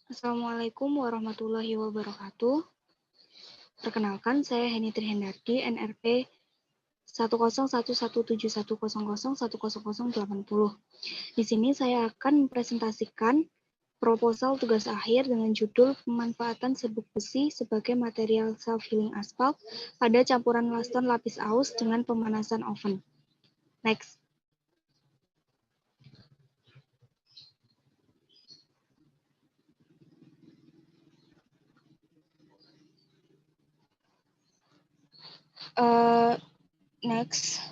Assalamualaikum warahmatullahi wabarakatuh. Perkenalkan, saya Heni Trihendardi, NRP 1011710010080. Di sini saya akan mempresentasikan proposal tugas akhir dengan judul pemanfaatan serbuk besi sebagai material self-healing aspal pada campuran laston lapis aus dengan pemanasan oven. Next. Next.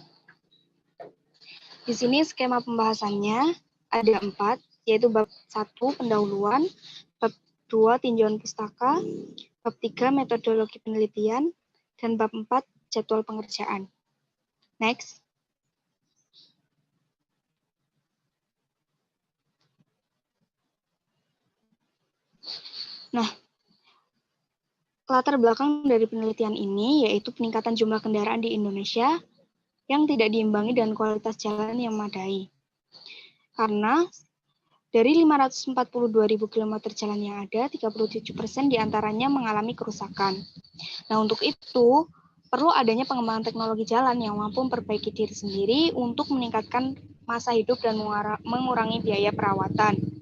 Di sini skema pembahasannya ada 4, yaitu bab 1 pendahuluan, bab 2 tinjauan pustaka, bab 3 metodologi penelitian, dan bab 4 jadwal pengerjaan. Next. Nah, latar belakang dari penelitian ini yaitu peningkatan jumlah kendaraan di Indonesia yang tidak diimbangi dengan kualitas jalan yang memadai. Karena dari 542.000 km jalan yang ada, 37% diantaranya mengalami kerusakan. Nah, untuk itu, perlu adanya pengembangan teknologi jalan yang mampu memperbaiki diri sendiri untuk meningkatkan masa hidup dan mengurangi biaya perawatan.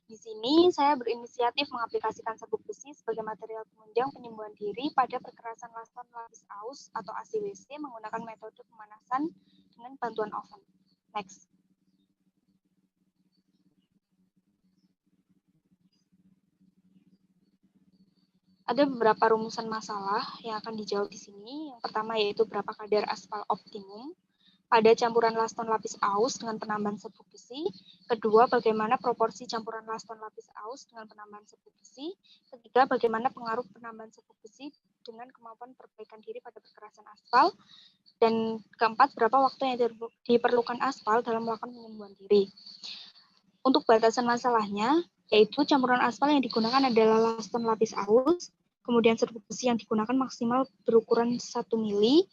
Di sini, saya berinisiatif mengaplikasikan serbuk besi sebagai material penunjang penyembuhan diri pada perkerasan laston lapis aus atau ACWC menggunakan metode pemanasan dengan bantuan oven. Next. Ada beberapa rumusan masalah yang akan dijawab di sini. Yang pertama yaitu berapa kadar aspal optimum pada campuran laston lapis aus dengan penambahan serbuk besi. Kedua, bagaimana proporsi campuran laston lapis aus dengan penambahan serbuk besi. Ketiga, bagaimana pengaruh penambahan serbuk besi dengan kemampuan perbaikan diri pada perkerasan aspal. Dan keempat, berapa waktu yang diperlukan aspal dalam melakukan penyembuhan diri. Untuk batasan masalahnya, yaitu campuran aspal yang digunakan adalah laston lapis aus, kemudian serbuk besi yang digunakan maksimal berukuran 1 mili,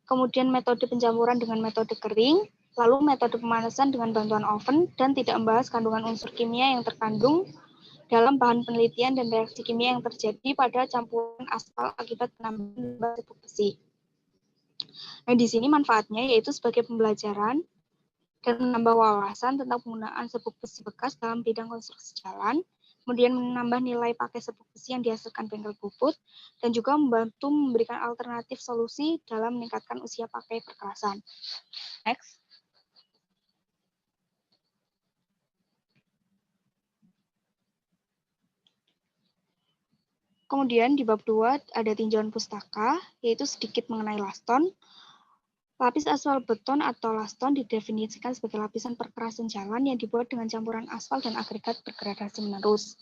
kemudian metode pencampuran dengan metode kering, lalu metode pemanasan dengan bantuan oven, dan tidak membahas kandungan unsur kimia yang terkandung dalam bahan penelitian dan reaksi kimia yang terjadi pada campuran aspal akibat penambahan serbuk besi. Nah, di sini manfaatnya yaitu sebagai pembelajaran dan menambah wawasan tentang penggunaan serbuk besi bekas dalam bidang konstruksi jalan, kemudian menambah nilai pakai serbuk besi yang dihasilkan bengkel bubut, dan juga membantu memberikan alternatif solusi dalam meningkatkan usia pakai perkerasan. Next. Kemudian di bab 2 ada tinjauan pustaka, yaitu sedikit mengenai laston. Lapis aspal beton atau laston didefinisikan sebagai lapisan perkerasan jalan yang dibuat dengan campuran aspal dan agregat bergradasi menerus.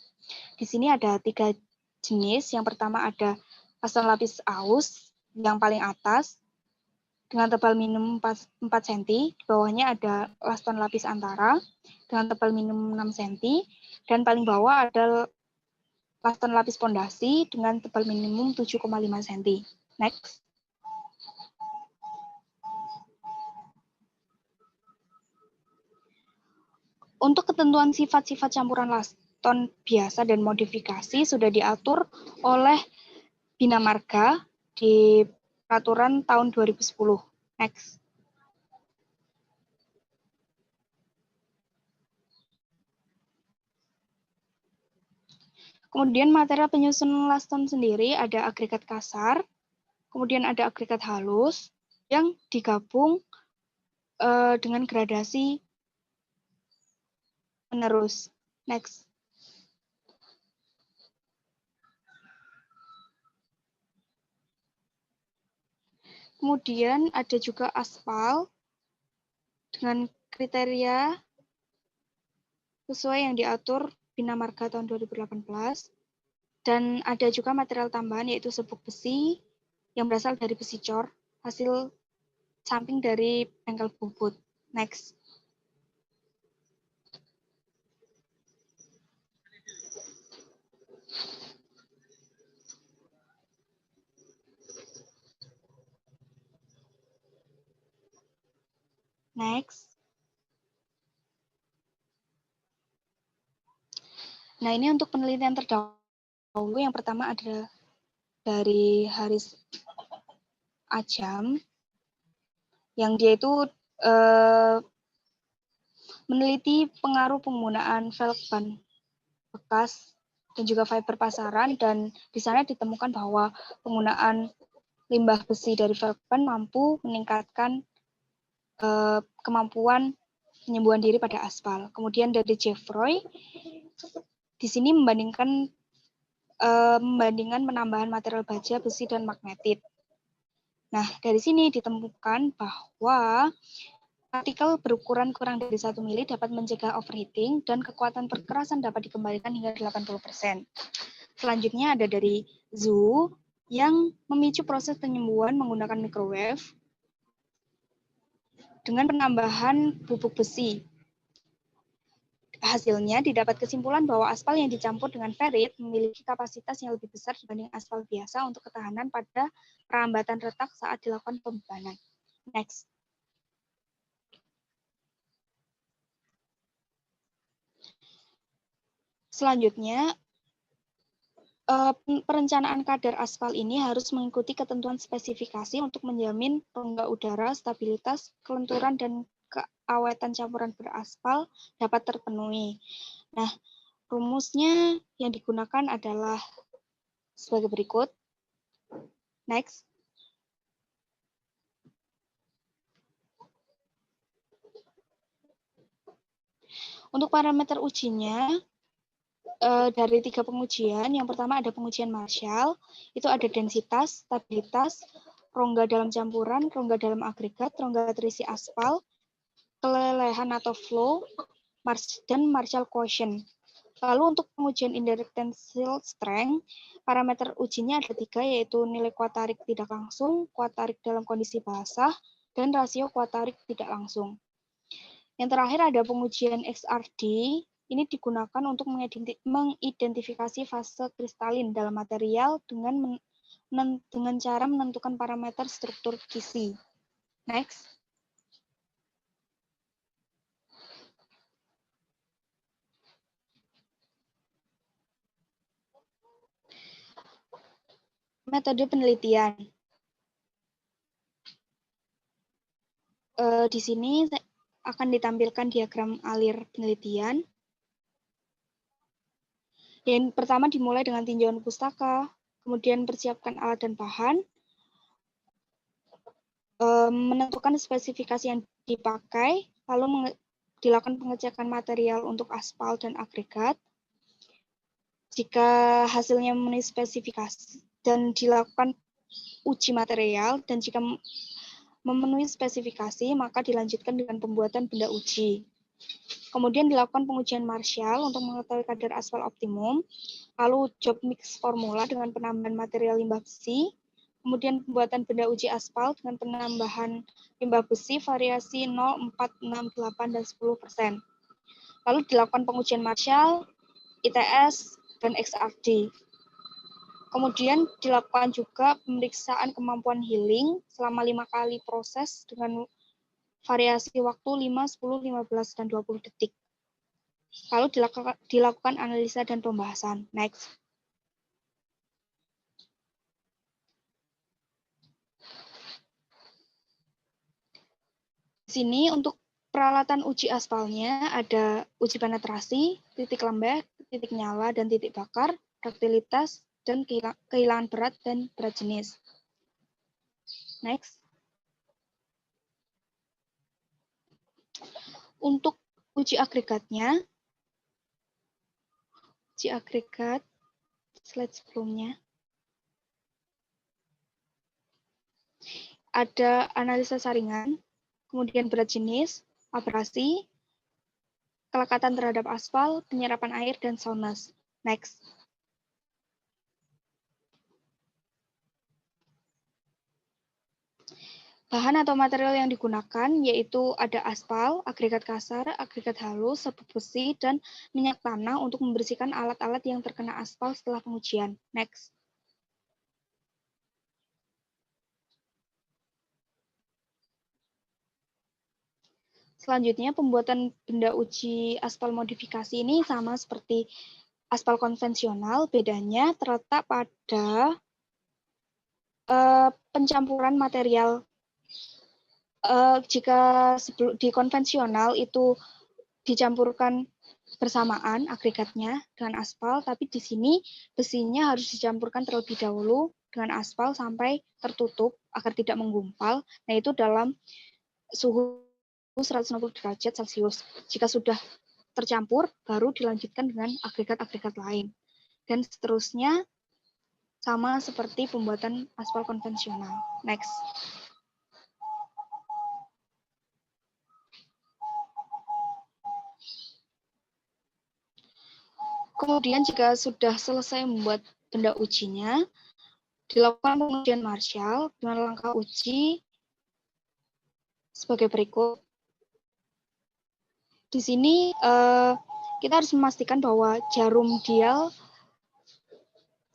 Di sini ada 3 jenis. Yang pertama ada laston lapis aus yang paling atas dengan tebal minimum 4 cm. Di bawahnya ada laston lapis antara dengan tebal minimum 6 cm. Dan paling bawah ada laston lapis pondasi dengan tebal minimum 7,5 cm. Next. Untuk ketentuan sifat-sifat campuran laston biasa dan modifikasi sudah diatur oleh Bina Marga di peraturan tahun 2010. Next. Kemudian material penyusun laston sendiri ada agregat kasar, kemudian ada agregat halus yang digabung dengan gradasi menerus. Next. Kemudian ada juga aspal dengan kriteria sesuai yang diatur Bina Marga tahun 2018. Dan ada juga material tambahan yaitu serbuk besi yang berasal dari besi cor, hasil samping dari bengkel bubut. Next. Next. Nah, ini untuk penelitian terdahulu yang pertama ada dari Haris Ajam, yang dia itu meneliti pengaruh penggunaan velg ban bekas dan juga fiber pasaran, dan di sana ditemukan bahwa penggunaan limbah besi dari velg ban mampu meningkatkan kemampuan penyembuhan diri pada aspal. Kemudian dari Jeffroy, di sini membandingkan penambahan material baja, besi, dan magnetit. Nah, dari sini ditemukan bahwa partikel berukuran kurang dari 1 mili dapat mencegah overheating dan kekuatan perkerasan dapat dikembalikan hingga 80%. Selanjutnya ada dari Zhu yang memicu proses penyembuhan menggunakan microwave dengan penambahan bubuk besi. Hasilnya didapat kesimpulan bahwa aspal yang dicampur dengan ferrit memiliki kapasitas yang lebih besar dibanding aspal biasa untuk ketahanan pada perambatan retak saat dilakukan pembebanan. Next. Selanjutnya, perencanaan kadar aspal ini harus mengikuti ketentuan spesifikasi untuk menjamin rongga udara, stabilitas, kelenturan, dan keawetan campuran beraspal dapat terpenuhi. Nah, rumusnya yang digunakan adalah sebagai berikut. Next. Untuk parameter ujinya, dari 3 pengujian, yang pertama ada pengujian Marshall, itu ada densitas, stabilitas, rongga dalam campuran, rongga dalam agregat, rongga terisi aspal, kelelehan atau flow, dan Marshall quotient. Lalu untuk pengujian indirect tensile strength, parameter ujinya ada 3, yaitu nilai kuat tarik tidak langsung, kuat tarik dalam kondisi basah, dan rasio kuat tarik tidak langsung. Yang terakhir ada pengujian XRD, ini digunakan untuk mengidentifikasi fase kristalin dalam material dengan cara menentukan parameter struktur kisi. Next. Metode penelitian. Di sini akan ditampilkan diagram alir penelitian. Yang pertama dimulai dengan tinjauan pustaka, kemudian persiapkan alat dan bahan, menentukan spesifikasi yang dipakai, lalu dilakukan pengecekan material untuk aspal dan agregat. Jika hasilnya memenuhi spesifikasi dan dilakukan uji material, dan jika memenuhi spesifikasi, maka dilanjutkan dengan pembuatan benda uji. Kemudian dilakukan pengujian Marshall untuk mengetahui kadar aspal optimum, lalu job mix formula dengan penambahan material limbah besi, kemudian pembuatan benda uji aspal dengan penambahan limbah besi variasi 0, 4, 6, 8, dan 10%. Lalu dilakukan pengujian Marshall, ITS, dan XRD. Kemudian dilakukan juga pemeriksaan kemampuan healing selama 5 kali proses dengan variasi waktu 5, 10, 15, dan 20 detik. Lalu dilakukan analisa dan pembahasan. Next. Di sini untuk peralatan uji aspalnya ada uji penetrasi, titik lembek, titik nyala, dan titik bakar, duktilitas, dan kehilangan berat dan berat jenis. Next. Untuk uji agregatnya, uji agregat, slide sebelumnya, ada analisa saringan, kemudian berat jenis, abrasi, kelekatan terhadap aspal, penyerapan air, dan soundness. Next. Bahan atau material yang digunakan yaitu ada aspal, agregat kasar, agregat halus, serbuk besi, dan minyak tanah untuk membersihkan alat-alat yang terkena aspal setelah pengujian. Next. Selanjutnya, pembuatan benda uji aspal modifikasi ini sama seperti aspal konvensional bedanya terletak pada pencampuran material. Jika di konvensional itu dicampurkan bersamaan agregatnya dengan aspal, tapi di sini besinya harus dicampurkan terlebih dahulu dengan aspal sampai tertutup agar tidak menggumpal. Nah, itu dalam suhu 160 derajat Celcius. Jika sudah tercampur, baru dilanjutkan dengan agregat-agregat lain. Dan seterusnya sama seperti pembuatan aspal konvensional. Next. Kemudian jika sudah selesai membuat benda ujinya, dilakukan pengujian Marshall dengan langkah uji sebagai berikut. Di sini kita harus memastikan bahwa jarum dial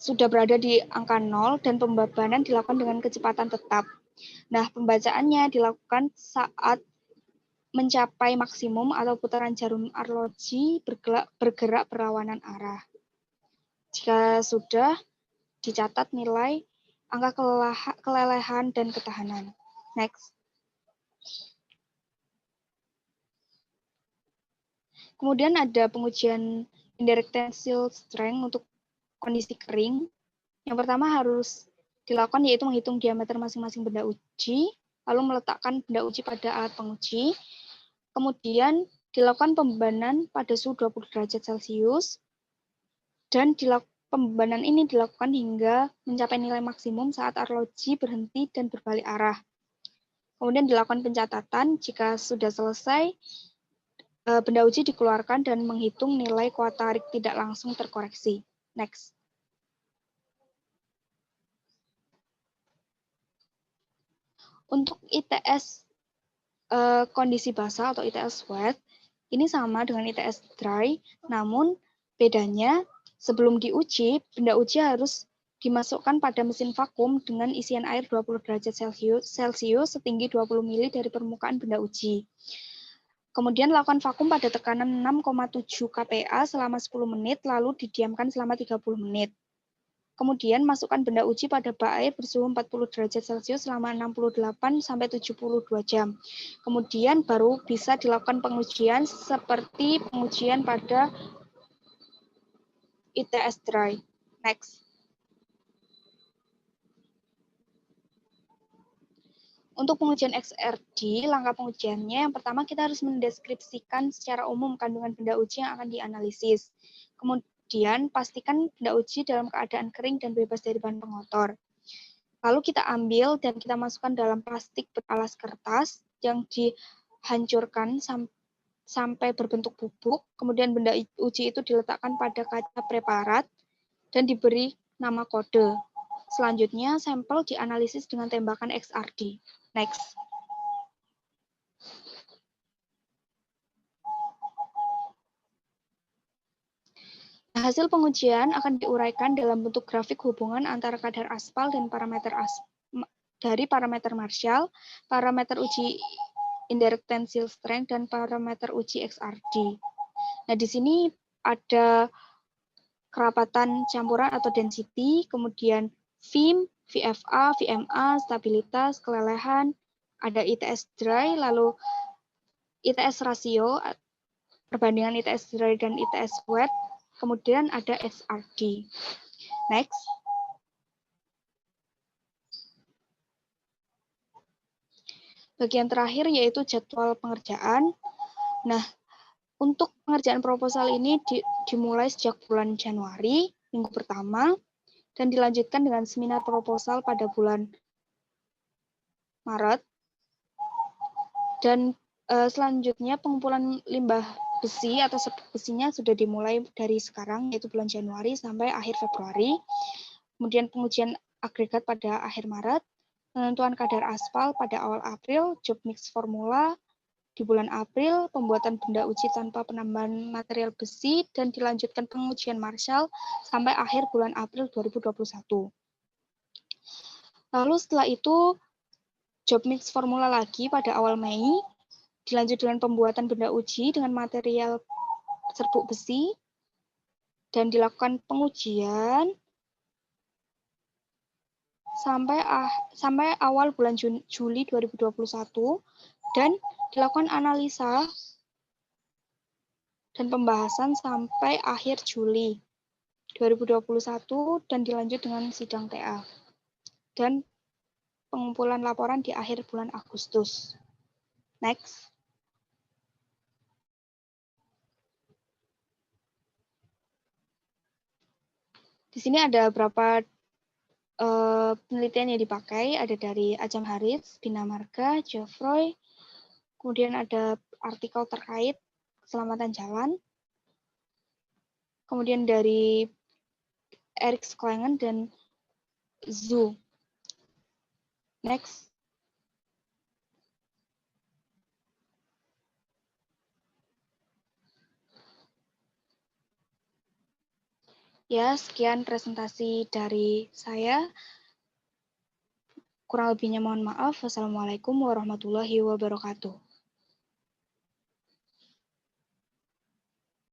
sudah berada di angka 0 dan pembabanan dilakukan dengan kecepatan tetap. Nah, pembacaannya dilakukan saat mencapai maksimum atau putaran jarum arloji bergerak berlawanan arah. Jika sudah, dicatat nilai angka kelelehan dan ketahanan. Next. Kemudian ada pengujian indirect tensile strength untuk kondisi kering. Yang pertama harus dilakukan yaitu menghitung diameter masing-masing benda uji, lalu meletakkan benda uji pada alat penguji. Kemudian dilakukan pembebanan pada suhu 20 derajat Celcius, dan pembebanan ini dilakukan hingga mencapai nilai maksimum saat arloji berhenti dan berbalik arah. Kemudian dilakukan pencatatan, jika sudah selesai, benda uji dikeluarkan dan menghitung nilai kuat tarik tidak langsung terkoreksi. Next. Untuk ITS kondisi basah atau ITS wet, ini sama dengan ITS dry, namun bedanya sebelum diuji, benda uji harus dimasukkan pada mesin vakum dengan isian air 20 derajat Celcius setinggi 20 mili dari permukaan benda uji. Kemudian lakukan vakum pada tekanan 6,7 kPa selama 10 menit, lalu didiamkan selama 30 menit. Kemudian masukkan benda uji pada bak air bersuhu 40 derajat Celcius selama 68-72 jam. Kemudian baru bisa dilakukan pengujian seperti pengujian pada ITS dry. Next. Untuk pengujian XRD, langkah pengujiannya yang pertama kita harus mendeskripsikan secara umum kandungan benda uji yang akan dianalisis. Kemudian pastikan benda uji dalam keadaan kering dan bebas dari bahan pengotor. Lalu kita ambil dan kita masukkan dalam plastik beralas kertas yang dihancurkan sampai berbentuk bubuk. Kemudian benda uji itu diletakkan pada kaca preparat dan diberi nama kode. Selanjutnya, sampel dianalisis dengan tembakan XRD. Next. Hasil pengujian akan diuraikan dalam bentuk grafik hubungan antara kadar aspal dan parameter Marshall, parameter uji indirect tensile strength, dan parameter uji XRD. Nah, di sini ada kerapatan campuran atau density, kemudian VIM, VFA, VMA, stabilitas, kelelehan, ada ITS dry, lalu ITS rasio, perbandingan ITS dry dan ITS wet, kemudian ada XRD. Next. Bagian terakhir yaitu jadwal pengerjaan. Nah, untuk pengerjaan proposal ini dimulai sejak bulan Januari, minggu pertama, dan dilanjutkan dengan seminar proposal pada bulan Maret. Dan selanjutnya pengumpulan limbah besi atau serbuk besinya sudah dimulai dari sekarang, yaitu bulan Januari sampai akhir Februari. Kemudian pengujian agregat pada akhir Maret, penentuan kadar aspal pada awal April, job mix formula di bulan April, pembuatan benda uji tanpa penambahan material besi, dan dilanjutkan pengujian Marshall sampai akhir bulan April 2021. Lalu setelah itu, job mix formula lagi pada awal Mei, dilanjut dengan pembuatan benda uji dengan material serbuk besi, dan dilakukan pengujian sampai awal bulan Juli 2021 dan dilakukan analisa dan pembahasan sampai akhir Juli 2021 dan dilanjut dengan sidang TA dan pengumpulan laporan di akhir bulan Agustus. Next. Di sini ada beberapa penelitian yang dipakai, ada dari Ajam Haris, Bina Marga, Geoffroy, kemudian ada artikel terkait keselamatan jalan, kemudian dari Eric Sklangen dan Zhu. Next. Ya, sekian presentasi dari saya. Kurang lebihnya mohon maaf. Wassalamualaikum warahmatullahi wabarakatuh.